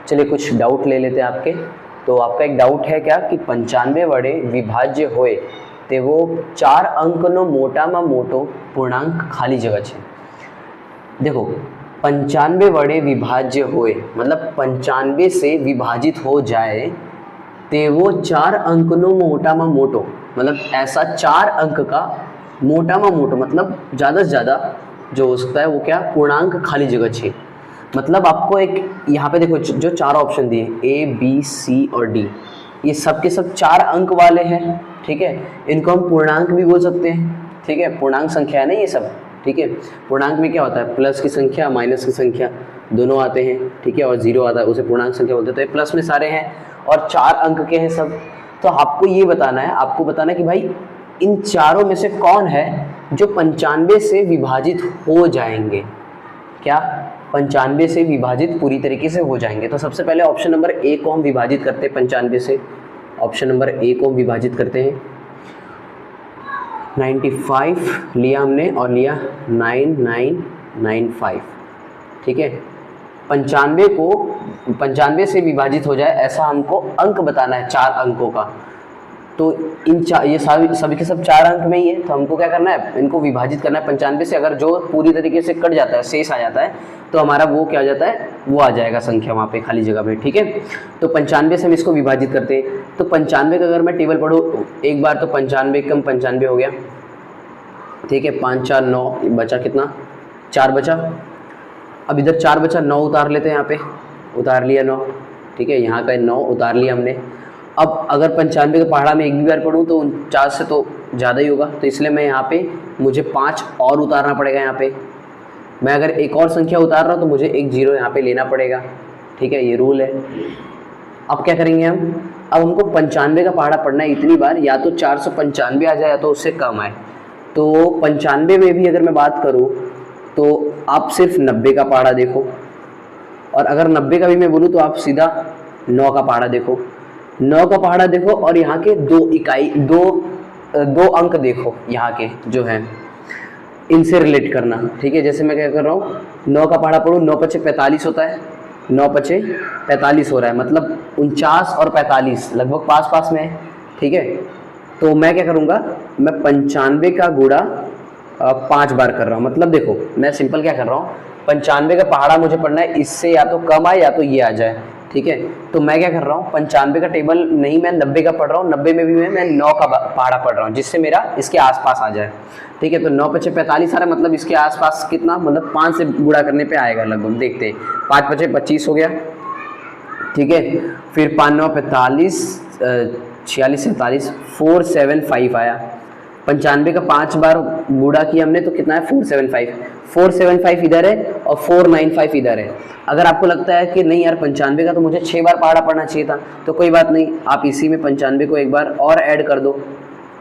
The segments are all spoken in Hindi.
चलिए कुछ डाउट ले लेते हैं आपके। तो आपका एक डाउट है क्या कि 95 वडे विभाज्य होय तेवो 4 अंकनो मोटाમાં मोटो पूर्णांक खाली जगह है। देखो 95 वडे विभाज्य होय मतलब 95 से विभाजित हो जाए तेवो 4 अंकनो मोटाમાં मोटो मतलब ऐसा 4 अंक का मोटाમાં मोटो मतलब ज़्यादा से ज़्यादा जो हो सकता है वो क्या पूर्णांक खाली जगह है। मतलब आपको एक यहाँ पे देखो जो 4 ऑप्शन दिए ए बी सी और डी, ये सब के सब 4 अंक वाले हैं, ठीक है। इनको हम पूर्णांक भी बोल सकते हैं, ठीक है। पूर्णांक संख्या है ना ये सब, ठीक है। पूर्णांक में क्या होता है, प्लस की संख्या माइनस की संख्या दोनों आते हैं, ठीक है, और जीरो आता है, उसे पूर्णांक संख्या बोलते हैं। तो ये प्लस में सारे हैं और 4 अंक के हैं सब। तो आपको ये बताना है, आपको बताना है कि भाई इन चारों में से कौन है जो 95 से विभाजित हो जाएंगे। क्या 95 से विभाजित पूरी तरीके से हो जाएंगे। तो सबसे पहले ऑप्शन नंबर ए को हम विभाजित करते हैं 95 से। ऑप्शन नंबर ए को हम विभाजित करते हैं। 95 लिया हमने और लिया 9995, ठीक है। 95 से विभाजित हो जाए ऐसा हमको अंक बताना है, 4 अंकों का। तो इन ये सभी के सब 4 अंक में ही है, तो हमको क्या करना है, इनको विभाजित करना है 95 से। अगर जो पूरी तरीके से कट जाता है, शेष आ जाता है, तो हमारा वो क्या हो जाता है, वो आ जाएगा संख्या वहाँ पे खाली जगह पे, ठीक है। तो 95 से हम इसको विभाजित करते हैं। तो 95 का अगर मैं टेबल पढ़ूँ एक बार, तो 95 कम 95 हो गया, ठीक है। 5 4 9 बचा कितना, 4 बचा। अब इधर 4 बचा, 9 उतार लेते हैं, यहाँ पे उतार लिया 9, ठीक है। यहाँ का 9 उतार लिया हमने। अब अगर 95 का पहाड़ा में एक भी बार पढ़ूँ तो 49 से तो ज़्यादा ही होगा, तो इसलिए मैं यहाँ पे मुझे 5 और उतारना पड़ेगा। यहाँ पे मैं अगर एक और संख्या उतार रहा हूँ तो मुझे एक जीरो यहाँ पे लेना पड़ेगा, ठीक है, ये रूल है। अब क्या करेंगे हम, अब हमको 95 का पहाड़ा पढ़ना है इतनी बार, या तो 495 आ जाए या तो उससे कम आए। तो 95 में भी अगर मैं बात करूँ तो आप सिर्फ 90 का पहाड़ा देखो, और अगर 90 का भी मैं बोलूँ तो आप सीधा 9 का पहाड़ा देखो, 9 का पहाड़ा देखो, और यहाँ के दो अंक देखो, यहाँ के जो हैं इनसे रिलेट करना, ठीक है। जैसे मैं क्या कर रहा हूँ, 9 का पहाड़ा पढ़ूँ, 9 पचे 45 होता है, 9 पचे 45 हो रहा है, मतलब 49 और 45 लगभग पास पास में है, ठीक है। तो मैं क्या करूँगा, मैं 95 का गुणा 5 बार कर रहा हूँ। मतलब देखो मैं सिंपल क्या कर रहा हूँ, 95 का पहाड़ा मुझे पढ़ना है, इससे या तो कम आए या तो ये आ जाए, ठीक है। तो मैं क्या कर रहा हूँ, 95 का टेबल नहीं, मैं 90 का पढ़ रहा हूँ, 90 में भी मैं 9 का पहाड़ा पढ़ रहा हूँ, जिससे मेरा इसके आसपास आ जाए, ठीक है। तो 9 पचे 45 आ रहा है, मतलब इसके आसपास कितना, मतलब 5 से गुणा करने पे आएगा लगभग, देखते हैं। 5 पचे 25 हो गया, ठीक है। फिर 5 9 45 46 47 475 आया। 95 का 5 बार गुणा किया हमने तो कितना है, 475 इधर है और 495 इधर है। अगर आपको लगता है कि नहीं यार 95 का तो मुझे 6 बार पहाड़ा पढ़ना चाहिए था, तो कोई बात नहीं, आप इसी में 95 को एक बार और ऐड कर दो,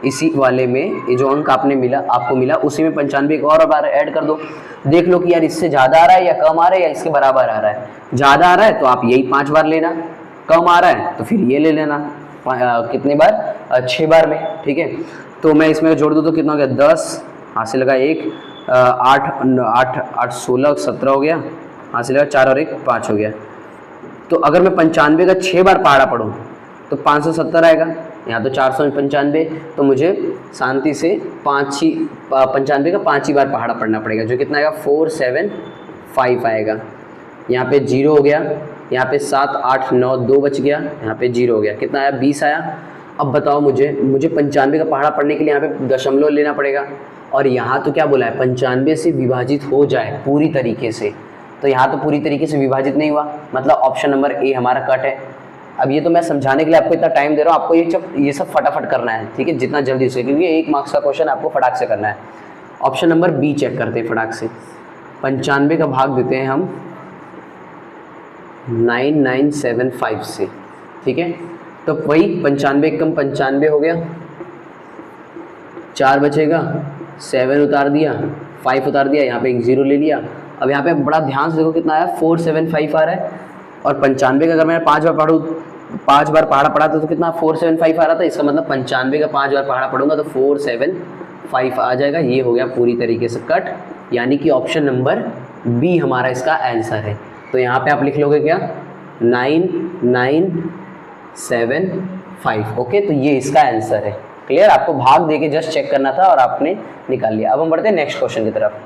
इसी वाले में ये जो अंक आपको मिला उसी में 95 को और बार ऐड कर दो। देख लो कि यार इससे ज़्यादा आ रहा है या कम आ रहा है या इसके बराबर आ रहा है। ज़्यादा आ रहा है तो आप यही 5 बार लेना, कम आ रहा है तो फिर ये ले लेना, कितने बार, 6 बार में, ठीक है। तो मैं इसमें जोड़ दूँ तो कितना हो गया, 10 हाथ से लगा 1 8 16 17 हो गया, हाथ से लगा 4 और 1 5 हो गया। तो अगर मैं 95 का 6 बार पहाड़ा पढ़ूँ तो 570 आएगा, यहाँ तो 495, तो मुझे शांति से 95 का 5 ही बार पहाड़ा पढ़ना पड़ेगा, जो कितना आएगा 475 आएगा। यहाँ पे 0 हो गया, यहाँ पे 7 8 9 2 बच गया, यहाँ पे 0 हो गया, कितना आया 20 आया। अब बताओ मुझे 95 का पहाड़ा पढ़ने के लिए यहाँ पे दशमलव लेना पड़ेगा, और यहाँ तो क्या बोला है 95 से विभाजित हो जाए पूरी तरीके से, तो यहाँ तो पूरी तरीके से विभाजित नहीं हुआ, मतलब ऑप्शन नंबर ए हमारा कट है। अब ये तो मैं समझाने के लिए आपको इतना टाइम दे रहा हूँ, आपको ये सब फटाफट करना है, ठीक है, जितना जल्दी हो सके, क्योंकि 1 मार्क्स का क्वेश्चन आपको फटाक से करना है। ऑप्शन नंबर बी चेक करते हैं फटाक से। 95 का भाग देते हैं हम 9975 से, ठीक है। तो वही 95 कम 95 हो गया, 4 बचेगा, 7 उतार दिया, 5 उतार दिया, यहाँ पे एक 0 ले लिया। अब यहाँ पे बड़ा ध्यान से देखो कितना आया, 475 आ रहा है, और 95 का अगर मैं 5 बार पहाड़ा पढ़ा था तो कितना 475 आ रहा था, इसका मतलब 95 का 5 बार पहाड़ा पढ़ूंगा तो 475 आ जाएगा। ये हो गया पूरी तरीके से कट, यानी कि ऑप्शन नंबर बी हमारा इसका आंसर है। तो यहाँ पे आप लिख लोगे क्या, 9975। ओके, तो ये इसका आंसर है। क्लियर, आपको भाग देके जस्ट चेक करना था और आपने निकाल लिया। अब हम बढ़ते हैं नेक्स्ट क्वेश्चन की तरफ।